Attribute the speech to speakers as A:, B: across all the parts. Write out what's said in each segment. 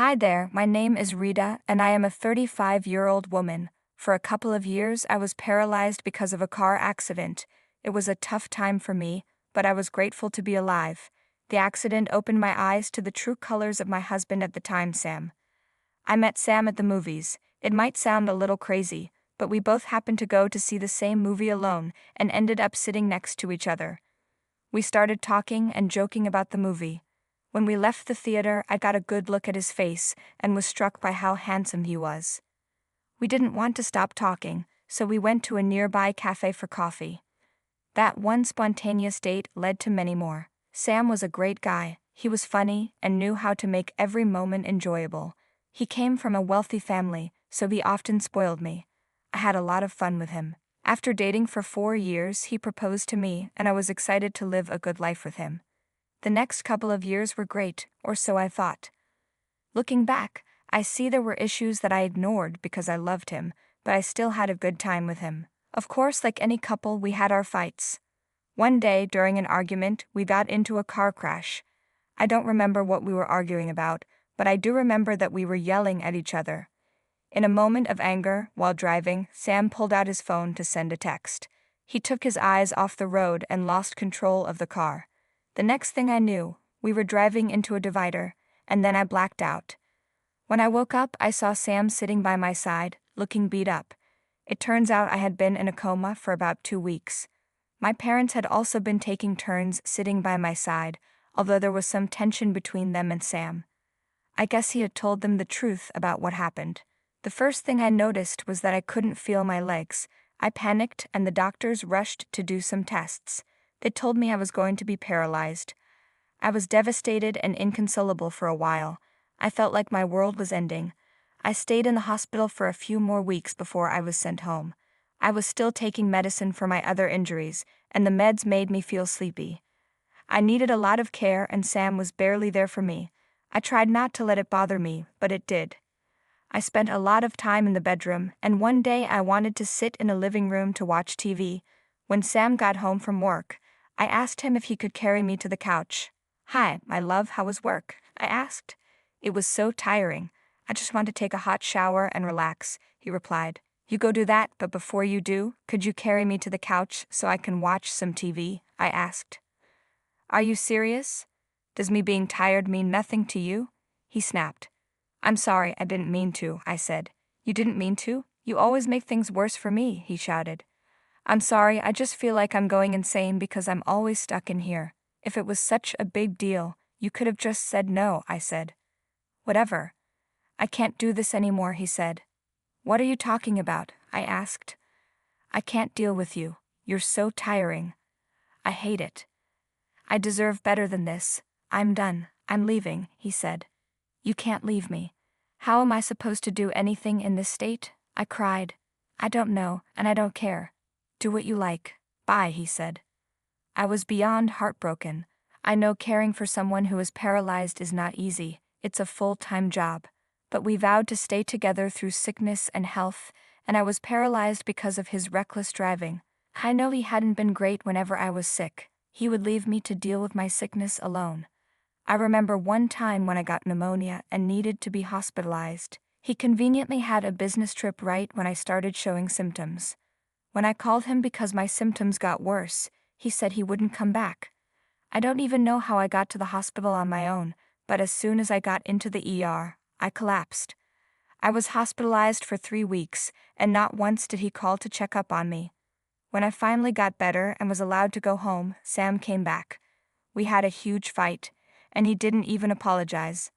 A: Hi there, my name is Rita, and I am a 35-year-old woman. For a couple of years, I was paralyzed because of a car accident. It was a tough time for me, but I was grateful to be alive. The accident opened my eyes to the true colors of my husband at the time, Sam. I met Sam at the movies. It might sound a little crazy, but we both happened to go to see the same movie alone and ended up sitting next to each other. We started talking and joking about the movie. When we left the theater, I got a good look at his face and was struck by how handsome he was. We didn't want to stop talking, so we went to a nearby cafe for coffee. That one spontaneous date led to many more. Sam was a great guy. He was funny and knew how to make every moment enjoyable. He came from a wealthy family, so he often spoiled me. I had a lot of fun with him. After dating for 4 years, he proposed to me, and I was excited to live a good life with him. The next couple of years were great, or so I thought. Looking back, I see there were issues that I ignored because I loved him, but I still had a good time with him. Of course, like any couple, we had our fights. One day, during an argument, we got into a car crash. I don't remember what we were arguing about, but I do remember that we were yelling at each other. In a moment of anger, while driving, Sam pulled out his phone to send a text. He took his eyes off the road and lost control of the car. The next thing I knew, we were driving into a divider, and then I blacked out. When I woke up, I saw Sam sitting by my side, looking beat up. It turns out I had been in a coma for about 2 weeks. My parents had also been taking turns sitting by my side, although there was some tension between them and Sam. I guess he had told them the truth about what happened. The first thing I noticed was that I couldn't feel my legs. I panicked, and the doctors rushed to do some tests. They told me I was going to be paralyzed. I was devastated and inconsolable for a while. I felt like my world was ending. I stayed in the hospital for a few more weeks before I was sent home. I was still taking medicine for my other injuries, and the meds made me feel sleepy. I needed a lot of care, and Sam was barely there for me. I tried not to let it bother me, but it did. I spent a lot of time in the bedroom, and one day I wanted to sit in a living room to watch TV. When Sam got home from work, I asked him if he could carry me to the couch. "Hi, my love, how was work?" I asked. "It was so tiring. I just want to take a hot shower and relax," he replied. "You go do that, but before you do, could you carry me to the couch so I can watch some TV?" I asked. "Are you serious? Does me being tired mean nothing to you?" he snapped. "I'm sorry, I didn't mean to," I said. "You didn't mean to? You always make things worse for me," he shouted. "I'm sorry, I just feel like I'm going insane because I'm always stuck in here. If it was such a big deal, you could have just said no," I said. "Whatever. I can't do this anymore," he said. "What are you talking about?" I asked. "I can't deal with you. You're so tiring. I hate it. I deserve better than this. I'm done. I'm leaving," he said. "You can't leave me. How am I supposed to do anything in this state?" I cried. "I don't know, and I don't care. Do what you like. Bye," he said. I was beyond heartbroken. I know caring for someone who is paralyzed is not easy. It's a full-time job. But we vowed to stay together through sickness and health, and I was paralyzed because of his reckless driving. I know he hadn't been great whenever I was sick. He would leave me to deal with my sickness alone. I remember one time when I got pneumonia and needed to be hospitalized. He conveniently had a business trip right when I started showing symptoms. When I called him because my symptoms got worse, he said he wouldn't come back. I don't even know how I got to the hospital on my own, but as soon as I got into the ER, I collapsed. I was hospitalized for 3 weeks, and not once did he call to check up on me. When I finally got better and was allowed to go home, Sam came back. We had a huge fight, and he didn't even apologize.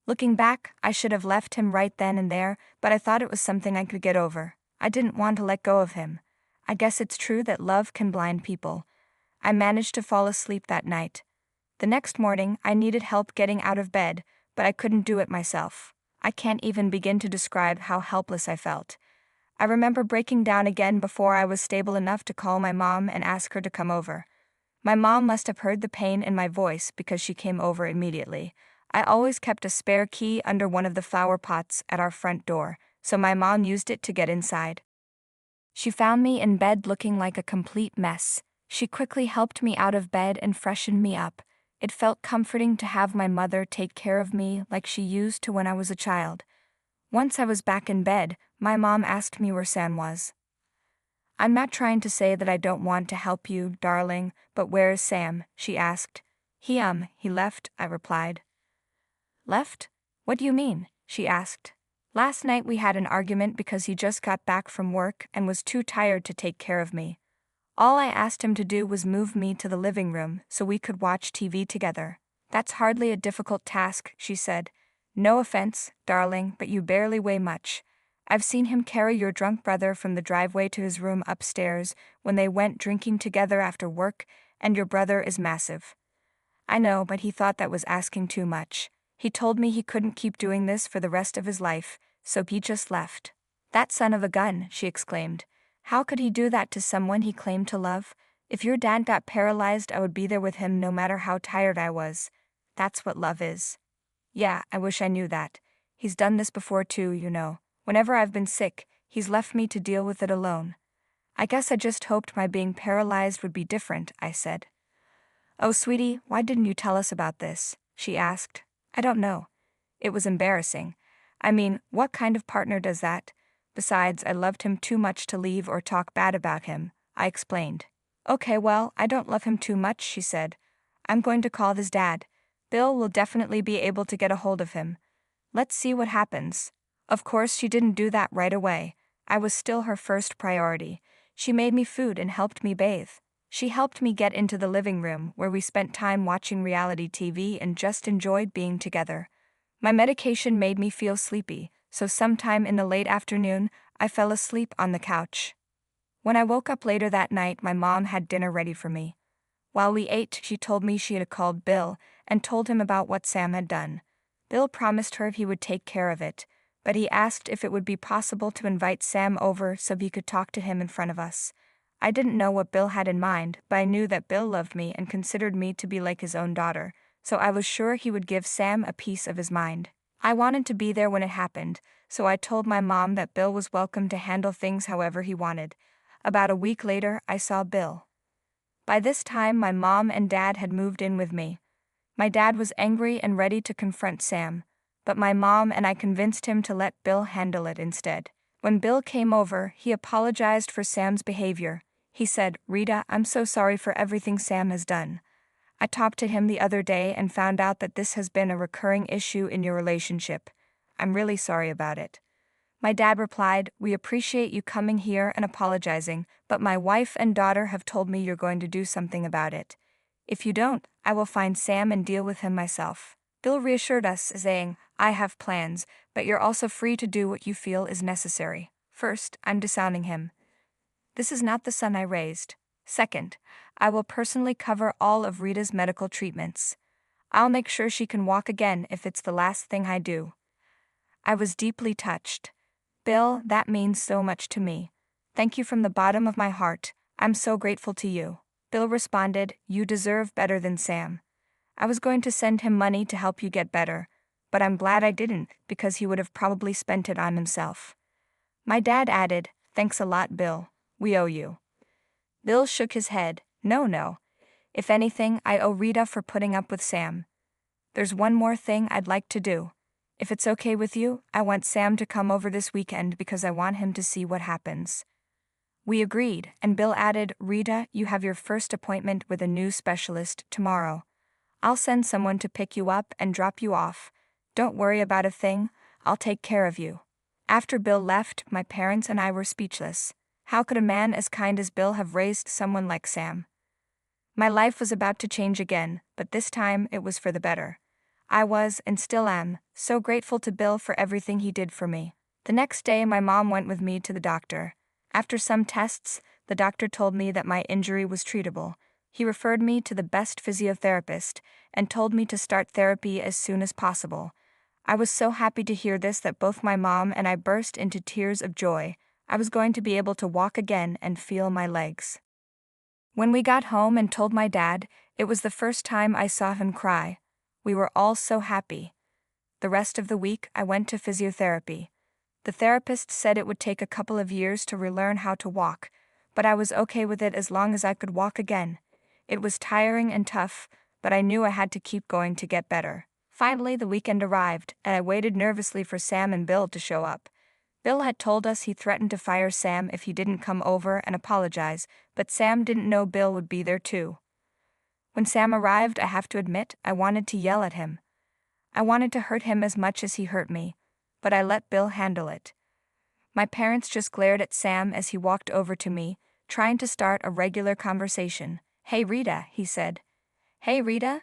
A: Looking back, I should have left him right then and there, but I thought it was something I could get over. I didn't want to let go of him. I guess it's true that love can blind people. I managed to fall asleep that night. The next morning, I needed help getting out of bed, but I couldn't do it myself. I can't even begin to describe how helpless I felt. I remember breaking down again before I was stable enough to call my mom and ask her to come over. My mom must have heard the pain in my voice because she came over immediately. I always kept a spare key under one of the flower pots at our front door, so my mom used it to get inside. She found me in bed looking like a complete mess. She quickly helped me out of bed and freshened me up. It felt comforting to have my mother take care of me like she used to when I was a child. Once I was back in bed, my mom asked me where Sam was. I'm not trying to say that I don't want to help you, darling, but where is Sam? She asked. He left, I replied. Left? What do you mean? She asked. Last night we had an argument because he just got back from work and was too tired to take care of me. All I asked him to do was move me to the living room so we could watch TV together. That's hardly a difficult task, she said. No offense, darling, but you barely weigh much. I've seen him carry your drunk brother from the driveway to his room upstairs when they went drinking together after work, and your brother is massive. I know, but he thought that was asking too much. He told me he couldn't keep doing this for the rest of his life, so he just left. That son of a gun, she exclaimed. How could he do that to someone he claimed to love? If your dad got paralyzed, I would be there with him no matter how tired I was. That's what love is. Yeah, I wish I knew that. He's done this before too, you know. Whenever I've been sick, he's left me to deal with it alone. I guess I just hoped my being paralyzed would be different, I said. Oh, sweetie, why didn't you tell us about this? She asked. I don't know. It was embarrassing. I mean, what kind of partner does that? Besides, I loved him too much to leave or talk bad about him, I explained. Okay, well, I don't love him too much, she said. I'm going to call his dad. Bill will definitely be able to get a hold of him. Let's see what happens. Of course, she didn't do that right away. I was still her first priority. She made me food and helped me bathe. She helped me get into the living room where we spent time watching reality TV and just enjoyed being together. My medication made me feel sleepy, so sometime in the late afternoon, I fell asleep on the couch. When I woke up later that night, my mom had dinner ready for me. While we ate, she told me she had called Bill and told him about what Sam had done. Bill promised her he would take care of it, but he asked if it would be possible to invite Sam over so he could talk to him in front of us. I didn't know what Bill had in mind, but I knew that Bill loved me and considered me to be like his own daughter, so I was sure he would give Sam a piece of his mind. I wanted to be there when it happened, so I told my mom that Bill was welcome to handle things however he wanted. About a week later, I saw Bill. By this time, my mom and dad had moved in with me. My dad was angry and ready to confront Sam, but my mom and I convinced him to let Bill handle it instead. When Bill came over, he apologized for Sam's behavior. He said, Rita, I'm so sorry for everything Sam has done. I talked to him the other day and found out that this has been a recurring issue in your relationship. I'm really sorry about it. My dad replied, We appreciate you coming here and apologizing, but my wife and daughter have told me you're going to do something about it. If you don't, I will find Sam and deal with him myself. Bill reassured us, saying, I have plans, but you're also free to do what you feel is necessary. First, I'm disowning him. This is not the son I raised. Second, I will personally cover all of Rita's medical treatments. I'll make sure she can walk again if it's the last thing I do. I was deeply touched. Bill, that means so much to me. Thank you from the bottom of my heart. I'm so grateful to you. Bill responded, You deserve better than Sam. I was going to send him money to help you get better, but I'm glad I didn't, because he would have probably spent it on himself. My dad added, Thanks a lot, Bill. We owe you. Bill shook his head. No. If anything, I owe Rita for putting up with Sam. There's one more thing I'd like to do. If it's okay with you, I want Sam to come over this weekend because I want him to see what happens. We agreed, and Bill added, Rita, you have your first appointment with a new specialist tomorrow. I'll send someone to pick you up and drop you off. Don't worry about a thing, I'll take care of you. After Bill left, my parents and I were speechless. How could a man as kind as Bill have raised someone like Sam? My life was about to change again, but this time it was for the better. I was, and still am, so grateful to Bill for everything he did for me. The next day, my mom went with me to the doctor. After some tests, the doctor told me that my injury was treatable. He referred me to the best physiotherapist and told me to start therapy as soon as possible. I was so happy to hear this that both my mom and I burst into tears of joy. I was going to be able to walk again and feel my legs. When we got home and told my dad, it was the first time I saw him cry. We were all so happy. The rest of the week, I went to physiotherapy. The therapist said it would take a couple of years to relearn how to walk, but I was okay with it as long as I could walk again. It was tiring and tough, but I knew I had to keep going to get better. Finally, the weekend arrived, and I waited nervously for Sam and Bill to show up. Bill had told us he threatened to fire Sam if he didn't come over and apologize, but Sam didn't know Bill would be there too. When Sam arrived, I have to admit, I wanted to yell at him. I wanted to hurt him as much as he hurt me, but I let Bill handle it. My parents just glared at Sam as he walked over to me, trying to start a regular conversation. "Hey Rita," he said. "Hey Rita?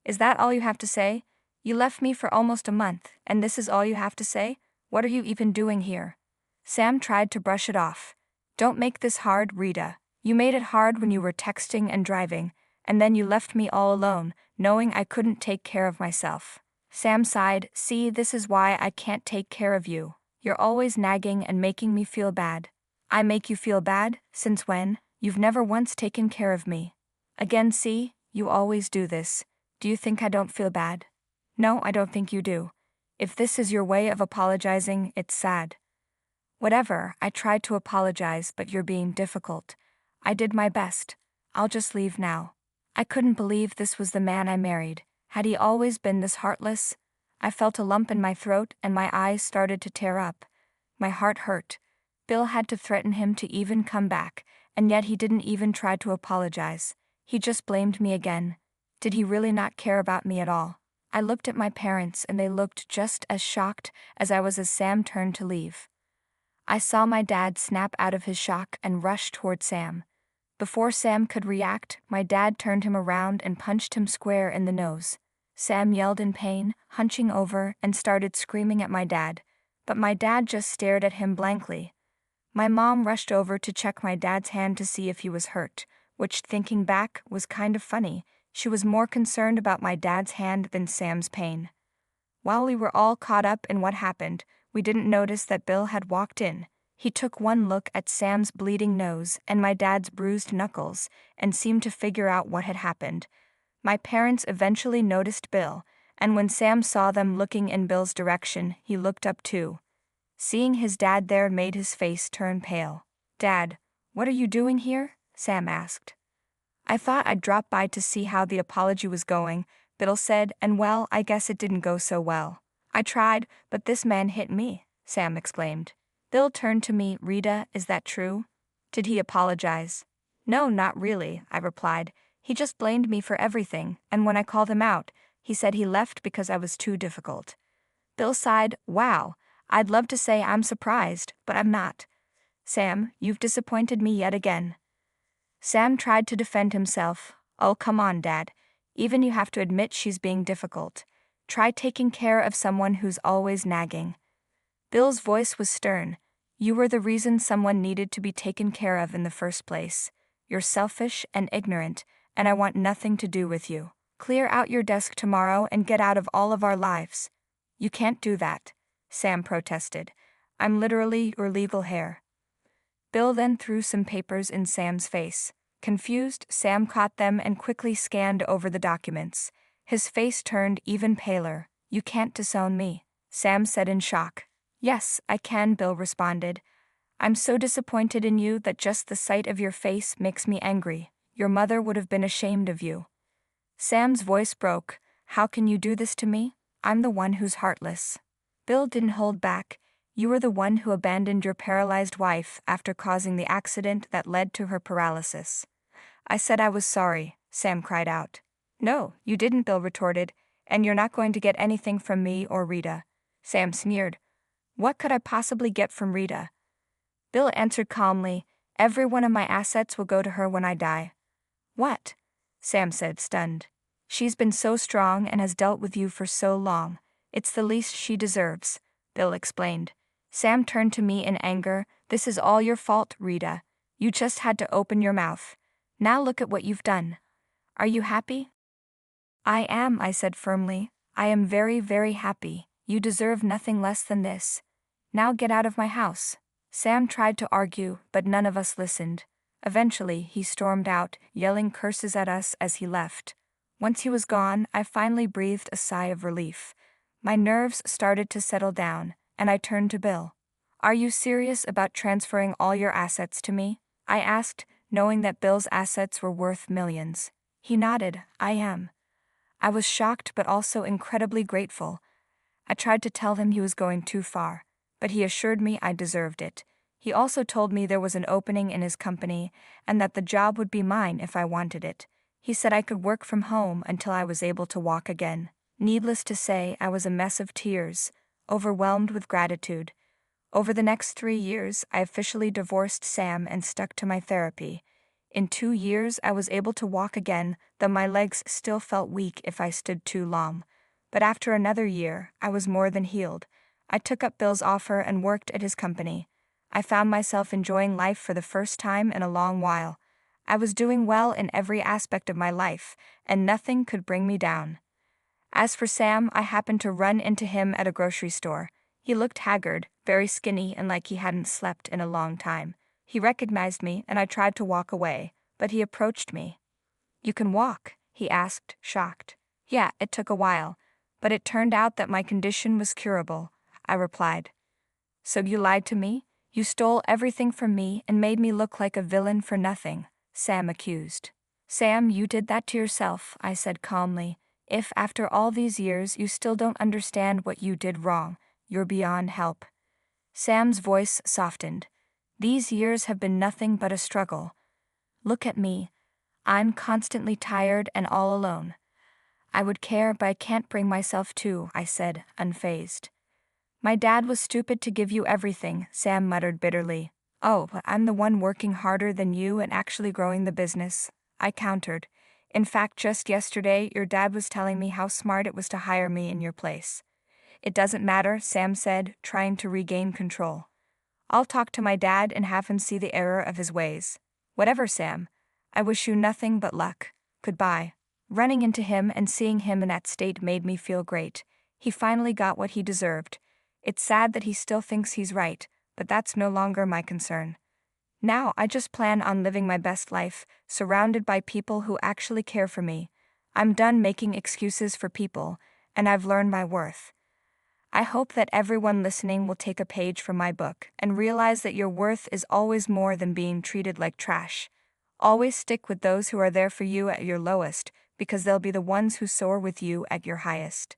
A: Is that all you have to say? You left me for almost a month, and this is all you have to say? What are you even doing here?" Sam tried to brush it off. "Don't make this hard, Rita. You made it hard when you were texting and driving, and then you left me all alone, knowing I couldn't take care of myself." Sam sighed. "See, this is why I can't take care of you. You're always nagging and making me feel bad." "I make you feel bad? Since when? You've never once taken care of me." "Again, see? You always do this. Do you think I don't feel bad?" "No, I don't think you do. If this is your way of apologizing, it's sad." "Whatever, I tried to apologize, but you're being difficult. I did my best. I'll just leave now." I couldn't believe this was the man I married. Had he always been this heartless? I felt a lump in my throat and my eyes started to tear up. My heart hurt. Bill had to threaten him to even come back, and yet he didn't even try to apologize. He just blamed me again. Did he really not care about me at all? I looked at my parents and they looked just as shocked as I was as Sam turned to leave. I saw my dad snap out of his shock and rush toward Sam. Before Sam could react, my dad turned him around and punched him square in the nose. Sam yelled in pain, hunching over, and started screaming at my dad, but my dad just stared at him blankly. My mom rushed over to check my dad's hand to see if he was hurt, which, thinking back, was kind of funny. She was more concerned about my dad's hand than Sam's pain. While we were all caught up in what happened, we didn't notice that Bill had walked in. He took one look at Sam's bleeding nose and my dad's bruised knuckles and seemed to figure out what had happened. My parents eventually noticed Bill, and when Sam saw them looking in Bill's direction, he looked up too. Seeing his dad there made his face turn pale. "Dad, what are you doing here?" Sam asked. "I thought I'd drop by to see how the apology was going," Bill said, "and well, I guess it didn't go so well. I tried, but this man hit me," Sam exclaimed. Bill turned to me. "Rita, is that true? Did he apologize?" "No, not really," I replied. "He just blamed me for everything, and when I called him out, he said he left because I was too difficult." Bill sighed. "Wow, I'd love to say I'm surprised, but I'm not. Sam, you've disappointed me yet again." Sam tried to defend himself. "Oh, come on, Dad. Even you have to admit she's being difficult. Try taking care of someone who's always nagging." Bill's voice was stern. "You were the reason someone needed to be taken care of in the first place. You're selfish and ignorant, and I want nothing to do with you. Clear out your desk tomorrow and get out of all of our lives." "You can't do that," Sam protested. "I'm literally your legal heir." Bill then threw some papers in Sam's face. Confused, Sam caught them and quickly scanned over the documents. His face turned even paler. "You can't disown me," Sam said in shock. "Yes, I can," Bill responded. "I'm so disappointed in you that just the sight of your face makes me angry. Your mother would have been ashamed of you." Sam's voice broke. "How can you do this to me? I'm the one who's heartless." Bill didn't hold back. "You were the one who abandoned your paralyzed wife after causing the accident that led to her paralysis." "I said I was sorry," Sam cried out. "No, you didn't," Bill retorted, "and you're not going to get anything from me or Rita." Sam sneered. "What could I possibly get from Rita?" Bill answered calmly, "Every one of my assets will go to her when I die." "What?" Sam said, stunned. "She's been so strong and has dealt with you for so long. It's the least she deserves," Bill explained. Sam turned to me in anger. "This is all your fault, Rita. You just had to open your mouth. Now look at what you've done. Are you happy?" "I am," I said firmly. "I am very, very happy. You deserve nothing less than this. Now get out of my house." Sam tried to argue, but none of us listened. Eventually, he stormed out, yelling curses at us as he left. Once he was gone, I finally breathed a sigh of relief. My nerves started to settle down, and I turned to Bill. "Are you serious about transferring all your assets to me?" I asked, knowing that Bill's assets were worth millions. He nodded. "I am." I was shocked but also incredibly grateful. I tried to tell him he was going too far, but he assured me I deserved it. He also told me there was an opening in his company and that the job would be mine if I wanted it. He said I could work from home until I was able to walk again. Needless to say, I was a mess of tears, overwhelmed with gratitude. Over the next 3 years, I officially divorced Sam and stuck to my therapy. In 2 years, I was able to walk again, though my legs still felt weak if I stood too long. But after another year, I was more than healed. I took up Bill's offer and worked at his company. I found myself enjoying life for the first time in a long while. I was doing well in every aspect of my life, and nothing could bring me down. As for Sam, I happened to run into him at a grocery store. He looked haggard, very skinny, and like he hadn't slept in a long time. He recognized me, and I tried to walk away, but he approached me. "You can walk?" he asked, shocked. "Yeah, it took a while, but it turned out that my condition was curable," I replied. "So you lied to me? You stole everything from me and made me look like a villain for nothing," Sam accused. "Sam, you did that to yourself," I said calmly. "If, after all these years, you still don't understand what you did wrong, you're beyond help." Sam's voice softened. "These years have been nothing but a struggle. Look at me. I'm constantly tired and all alone." "I would care, but I can't bring myself to," I said, unfazed. "My dad was stupid to give you everything," Sam muttered bitterly. "Oh, but I'm the one working harder than you and actually growing the business," I countered. "In fact, just yesterday, your dad was telling me how smart it was to hire me in your place." "It doesn't matter," Sam said, trying to regain control. "I'll talk to my dad and have him see the error of his ways." "Whatever, Sam. I wish you nothing but luck. Goodbye." Running into him and seeing him in that state made me feel great. He finally got what he deserved. It's sad that he still thinks he's right, but that's no longer my concern. Now I just plan on living my best life, surrounded by people who actually care for me. I'm done making excuses for people, and I've learned my worth. I hope that everyone listening will take a page from my book and realize that your worth is always more than being treated like trash. Always stick with those who are there for you at your lowest, because they'll be the ones who soar with you at your highest.